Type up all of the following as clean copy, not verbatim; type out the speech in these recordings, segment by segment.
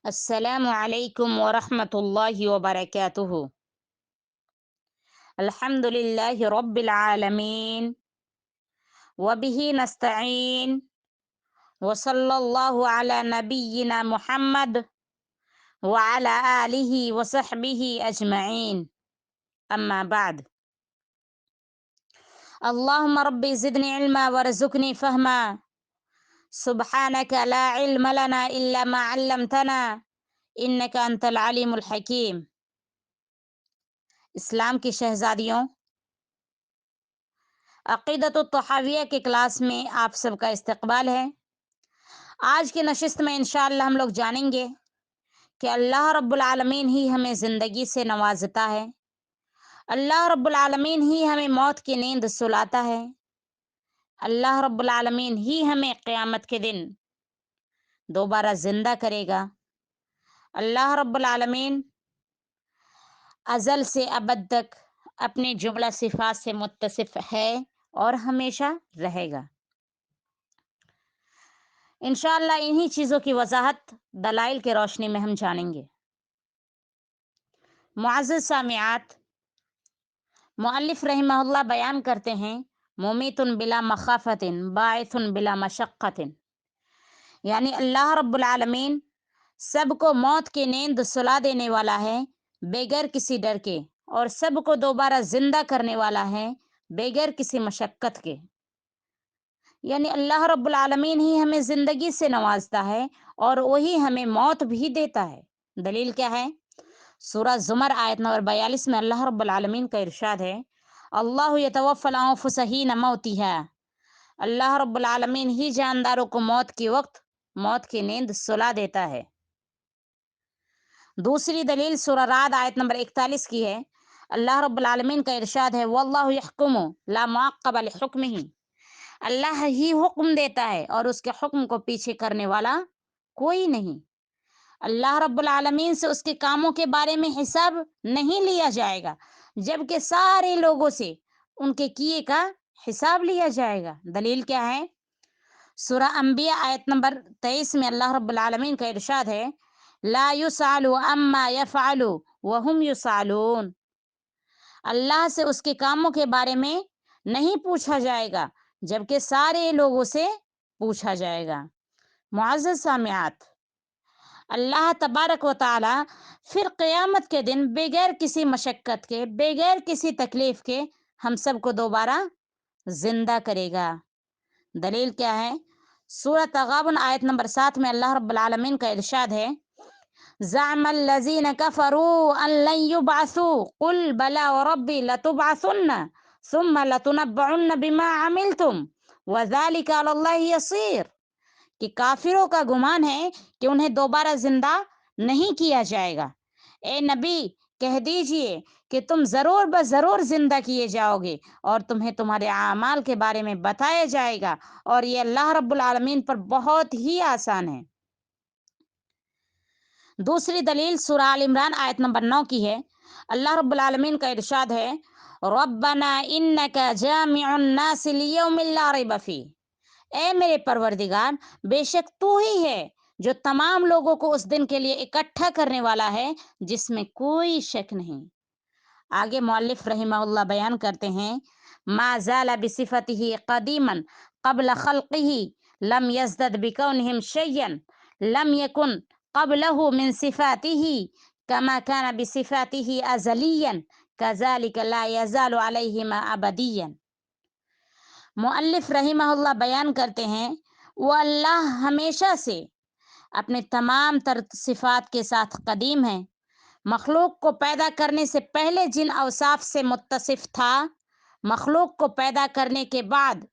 السلام علیکم ورحمۃ اللہ وبرکاتہ۔ الحمد للہ رب العالمین وبہ نستعین وصلی اللہ علی نبینا محمد وعلی آلہ وصحبہ اجمعین، اما بعد۔ اللہم رب زدنی علما ورزقنی فہما، سبحانک لا علم لنا الا ما علمتنا انک انت العلیم الحکیم۔ اسلام کی شہزادیوں، عقیدۃ الطحاویہ کے کلاس میں آپ سب کا استقبال ہے۔ آج کی نشست میں انشاءاللہ ہم لوگ جانیں گے کہ اللہ رب العالمین ہی ہمیں زندگی سے نوازتا ہے، اللہ رب العالمین ہی ہمیں موت کی نیند سلاتا ہے، اللہ رب العالمین ہی ہمیں قیامت کے دن دوبارہ زندہ کرے گا۔ اللہ رب العالمین ازل سے ابد تک اپنے جملہ صفات سے متصف ہے اور ہمیشہ رہے گا۔ انشاءاللہ انہی چیزوں کی وضاحت دلائل کے روشنی میں ہم جانیں گے۔ معزز سامعات، مؤلف رحمہ اللہ بیان کرتے ہیں ممیت بلا مخافت باعث بلا مشقت، یعنی اللہ رب العالمین سب کو موت کی نیند سلا دینے والا ہے بغیر کسی ڈر کے، اور سب کو دوبارہ زندہ کرنے والا ہے بغیر کسی مشقت کے، یعنی اللہ رب العالمین ہی ہمیں زندگی سے نوازتا ہے اور وہی ہمیں موت بھی دیتا ہے۔ دلیل کیا ہے؟ سورہ زمر آیت نمبر 42 میں اللہ رب العالمین کا ارشاد ہے، اللہ یتوفی الانفس حین موتہا، اللہ رب العالمین ہی جانداروں کو موت کے وقت موت کی نیند سلا دیتا ہے۔ دوسری دلیل سورہ رعد آیت نمبر 41 کی ہے، اللہ رب العالمین کا ارشاد ہے، واللہ یحکم لا معقب لحکمہ، اللہ ہی حکم دیتا ہے اور اس کے حکم کو پیچھے کرنے والا کوئی نہیں۔ اللہ رب العالمین سے اس کے کاموں کے بارے میں حساب نہیں لیا جائے گا، جبکہ سارے لوگوں سے ان کے کیے کا حساب لیا جائے گا۔ دلیل کیا ہے؟ سورہ انبیاء آیت نمبر 23 میں اللہ رب العالمین کا ارشاد ہے، لا یسأل عما یفعل وهم یسألون، اللہ سے اس کے کاموں کے بارے میں نہیں پوچھا جائے گا جبکہ سارے لوگوں سے پوچھا جائے گا۔ معزز سامعات، اللہ تبارک و تعالی پھر قیامت کے دن بغیر کسی مشقت کے، بغیر کسی تکلیف کے ہم سب کو دوبارہ زندہ کرے گا۔ دلیل کیا ہے؟ سورہ تغابن آیت نمبر 7 میں اللہ رب العالمین کا ارشاد ہے، زعم الذین کفروا ان لن یبعثوا قل بلی وربی لتبعثن ثم لتنبعن بما عملتم وذلک علی اللہ یسیر، کہ کافروں کا گمان ہے کہ انہیں دوبارہ زندہ نہیں کیا جائے گا۔ اے نبی کہہ دیجئے کہ تم ضرور بضرور زندہ کیے جاؤ گے اور تمہیں تمہارے اعمال کے بارے میں بتایا جائے گا، اور یہ اللہ رب العالمین پر بہت ہی آسان ہے۔ دوسری دلیل سورہ آل عمران آیت نمبر 9 کی ہے، اللہ رب العالمین کا ارشاد ہے، ربنا انک جامع الناس لیوم لا ریب فیہ، اے میرے پروردگار بے شک تو ہی ہے جو تمام لوگوں کو اس دن کے لیے اکٹھا کرنے والا ہے جس میں کوئی شک نہیں۔ آگے مؤلف رحمہ اللہ بیان کرتے ہیں، ما زال بصفتہ قدیما قبل خلقہ لم یزدد بکونہم شیئا لم یکن قبلہ من صفاتہ کما کان بصفاتہ ازلیا کذلک لا یزال علیہما ابدیا۔ مؤلف رحمہ اللہ بیان کرتے ہیں، وہ اللہ ہمیشہ سے اپنے تمام تر صفات کے ساتھ قدیم ہے، مخلوق کو پیدا کرنے سے پہلے جن اوصاف سے متصف تھا، مخلوق کو پیدا کرنے کے بعد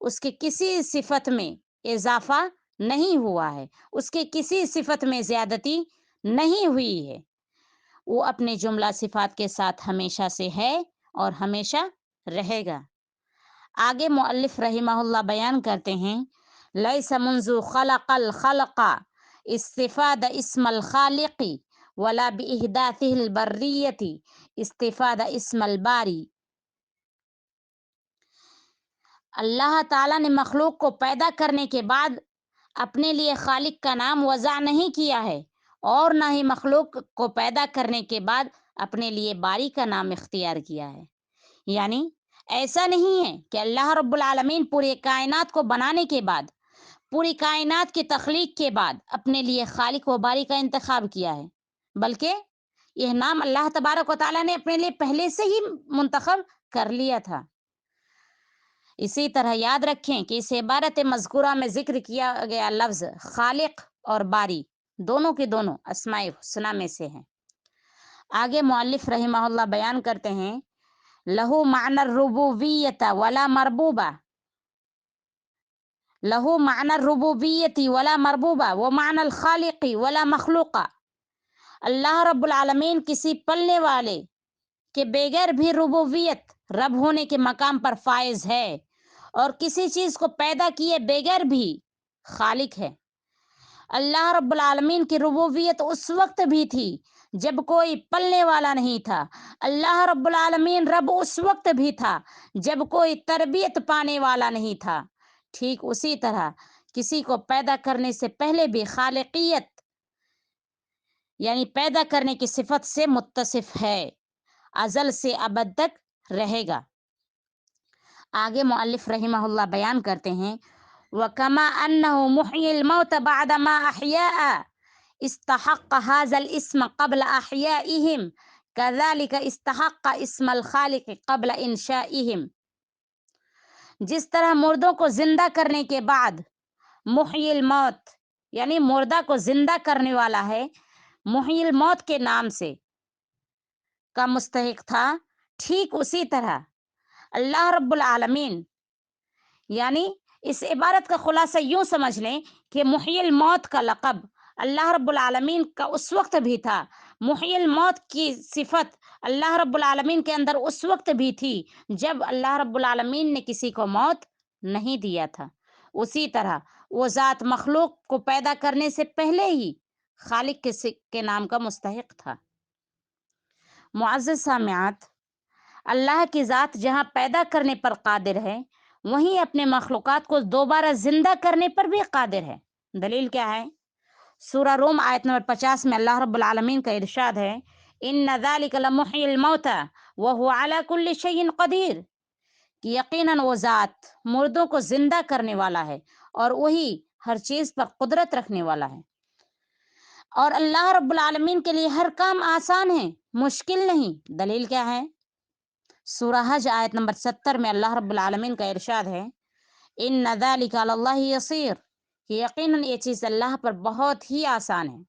اس کے کسی صفت میں اضافہ نہیں ہوا ہے، اس کے کسی صفت میں زیادتی نہیں ہوئی ہے، وہ اپنے جملہ صفات کے ساتھ ہمیشہ سے ہے اور ہمیشہ رہے گا۔ آگے مؤلف رحمہ اللہ بیان کرتے ہیں، لیس منذ خلق الخلق استفاد اسم الخالق ولا باحداثه البریۃ استفاد اسم الباری، اللہ تعالیٰ نے مخلوق کو پیدا کرنے کے بعد اپنے لیے خالق کا نام وضع نہیں کیا ہے، اور نہ ہی مخلوق کو پیدا کرنے کے بعد اپنے لیے باری کا نام اختیار کیا ہے۔ یعنی ایسا نہیں ہے کہ اللہ رب العالمین پورے کائنات کو بنانے کے بعد، پوری کائنات کی تخلیق کے بعد اپنے لیے خالق و باری کا انتخاب کیا ہے، بلکہ یہ نام اللہ تبارک و تعالیٰ نے اپنے لیے پہلے سے ہی منتخب کر لیا تھا۔ اسی طرح یاد رکھیں کہ اس عبارت مذکورہ میں ذکر کیا گیا لفظ خالق اور باری دونوں کے دونوں اسماء الحسنی میں سے ہیں۔ آگے مؤلف رحمہ اللہ بیان کرتے ہیں، لہو معنی الربوبیت ولا مربوبہ، لہو معنی الربوبیت ولا مربوبہ و معنی الخالق ولا مخلوقہ۔ اللہ رب العالمین کسی پلنے والے کے بغیر بھی ربوبیت رب ہونے کے مقام پر فائز ہے، اور کسی چیز کو پیدا کیے بغیر بھی خالق ہے۔ اللہ رب العالمین کی ربوبیت اس وقت بھی تھی جب کوئی پلنے والا نہیں تھا۔ اللہ رب العالمین رب اس وقت بھی تھا جب کوئی تربیت پانے والا نہیں تھا۔ ٹھیک اسی طرح کسی کو پیدا کرنے سے پہلے بھی خالقیت یعنی پیدا کرنے کی صفت سے متصف ہے، ازل سے ابد تک رہے گا۔ آگے مؤلف رحمہ اللہ بیان کرتے ہیں، وَكَمَا أَنَّهُ مُحْيِي الْمَوْتَ بَعْدَ مَا أَحْيَاءَ اسْتَحَقَّ هَذَا الْإِسْمَ قَبْلَ أَحْيَائِهِمْ كَذَلِكَ اسْتَحَقَّ اسْمَ الْخَالِقِ قَبْلَ إِنْشَائِهِمْ۔ جس طرح مردوں کو زندہ کرنے کے بعد محیی الموت یعنی مردہ کو زندہ کرنے والا ہے، محیی الموت کے نام سے کا مستحق تھا، ٹھیک اسی طرح اللہ رب العالمین یعنی اس عبارت کا خلاصہ یوں سمجھ لیں کہ محیی الموت کا لقب اللہ رب العالمین کا اس وقت بھی تھا، محیی الموت کی صفت اللہ رب العالمین کے اندر اس وقت بھی تھی جب اللہ رب العالمین نے کسی کو موت نہیں دیا تھا۔ اسی طرح وہ ذات مخلوق کو پیدا کرنے سے پہلے ہی خالق کے نام کا مستحق تھا۔ معزز سامعات، اللہ کی ذات جہاں پیدا کرنے پر قادر ہے، وہیں اپنے مخلوقات کو دوبارہ زندہ کرنے پر بھی قادر ہے۔ دلیل کیا ہے؟ سورہ روم آیت نمبر 50 میں اللہ رب العالمین کا ارشاد ہے، إِنَّ ذَلِكَ لَمُحْيِي الْمَوْتَى وَهُوَ عَلَى كُلِّ شَيْءٍ قَدِيرٌ، کہ یقیناً وہ ذات مردوں کو زندہ کرنے والا ہے اور وہی ہر چیز پر قدرت رکھنے والا ہے، اور اللہ رب العالمین کے لیے ہر کام آسان ہے، مشکل نہیں۔ دلیل کیا ہے؟ سورہ حج آیت نمبر 70 میں اللہ رب العالمین کا ارشاد ہے، إِنَّ ذَلِكَ عَلَى اللَّهِ يَسِيرٌ، کہ یقیناً یہ چیز اللہ پر بہت ہی آسان ہے۔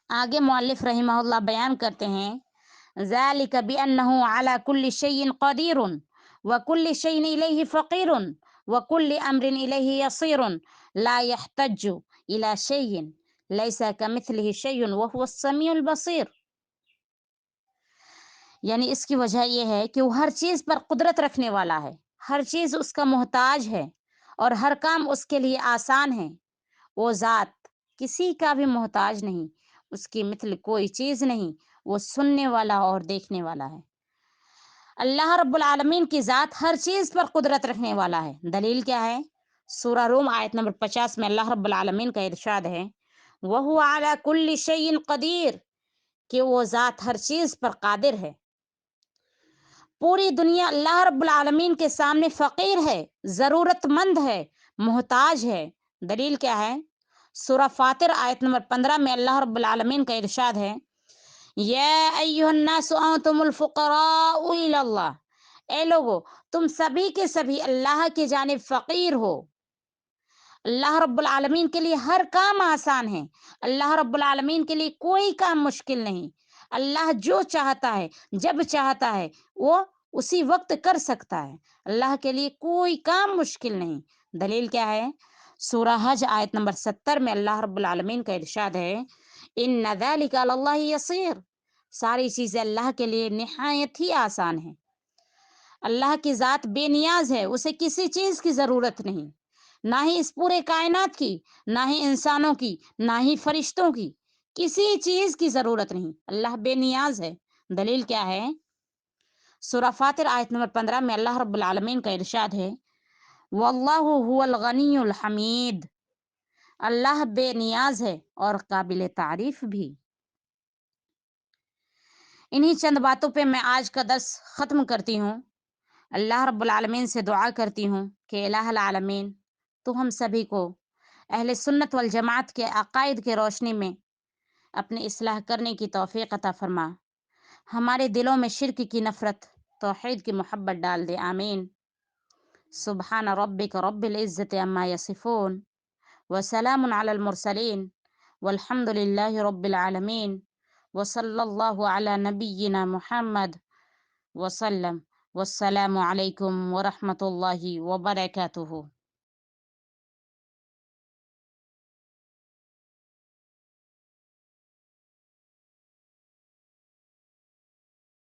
آگے مؤلف رحمہ اللہ بیان کرتے ہیں، ذَلِكَ بِأَنَّهُ عَلَى كُلِّ شَيْءٍ قَدِيرٌ وَكُلِّ شَيْءٍ إِلَيْهِ فَقِيرٌ وَكُلِّ أَمْرٍ إِلَيْهِ يَصِيرٌ لَا يَحْتَجُّ إِلَى شَيْءٍ لَيْسَ كَمِثْلِهِ شَيْءٌ وَهُوَ السَّمِيعُ الْبَصِيرُ۔ یعنی اس کی وجہ یہ ہے کہ وہ ہر چیز پر قدرت رکھنے والا ہے، ہر چیز اس کا محتاج ہے اور ہر کام اس کے لیے آسان ہے۔ وہ ذات کسی کا بھی محتاج نہیں، اس کی مثل کوئی چیز نہیں، وہ سننے والا اور دیکھنے والا ہے۔ اللہ رب العالمین کی ذات ہر چیز پر قدرت رکھنے والا ہے۔ دلیل کیا ہے؟ سورہ روم آیت نمبر 50 میں اللہ رب العالمین کا ارشاد ہے، وَهُوَ عَلَى كُلِّ شَيْءٍ قَدِيرٌ، کہ وہ ذات ہر چیز پر قادر ہے۔ پوری دنیا اللہ رب العالمین کے سامنے فقیر ہے، ضرورت مند ہے، محتاج ہے۔ دلیل کیا ہے؟ سورہ فاطر آیت نمبر 15 میں اللہ رب العالمین کا ارشاد ہے، یا ایھا الناس انتم الفقراء الی اللہ، اے لوگو تم سبھی کے سبھی اللہ کی جانب فقیر ہو۔ اللہ رب العالمین کے لیے ہر کام آسان ہے، اللہ رب العالمین کے لیے کوئی کام مشکل نہیں۔ اللہ جو چاہتا ہے جب چاہتا ہے وہ اسی وقت کر سکتا ہے، اللہ کے لیے کوئی کام مشکل نہیں۔ دلیل کیا ہے؟ سورہ حج آیت نمبر 70 میں اللہ رب العالمین کا ارشاد ہے، إِنَّ ذَلِكَ عَلَى اللَّهِ يَسِيرٌ، ساری چیزیں اللہ کے لیے نہایت ہی آسان ہیں۔ اللہ کی ذات بے نیاز ہے، اسے کسی چیز کی ضرورت نہیں، نہ ہی اس پورے کائنات کی، نہ ہی انسانوں کی، نہ ہی فرشتوں کی، کسی چیز کی ضرورت نہیں، اللہ بے نیاز ہے۔ دلیل کیا ہے؟ سورہ فاطر آیت نمبر 15 میں اللہ رب العالمین کا ارشاد ہے، وَاللَّهُ هُوَ الْغَنِيُّ الْحَمِيدُ، اللہ بے نیاز ہے اور قابل تعریف بھی۔ انہی چند باتوں پہ میں آج کا درس ختم کرتی ہوں۔ اللہ رب العالمین سے دعا کرتی ہوں کہ الہ العالمین تو ہم سبھی کو اہل سنت والجماعت کے عقائد کے روشنی میں اپنی اصلاح کرنے کی توفیق عطا فرما، ہمارے دلوں میں شرک کی نفرت، توحید کی محبت ڈال دے، آمین۔ سبحان ربک رب العزت عما یصفون وسلام علی المرسلین والحمد للہ رب العالمین وصلی اللہ علی نبینا محمد وسلم، والسلام علیکم ورحمۃ اللہ وبرکاتہ۔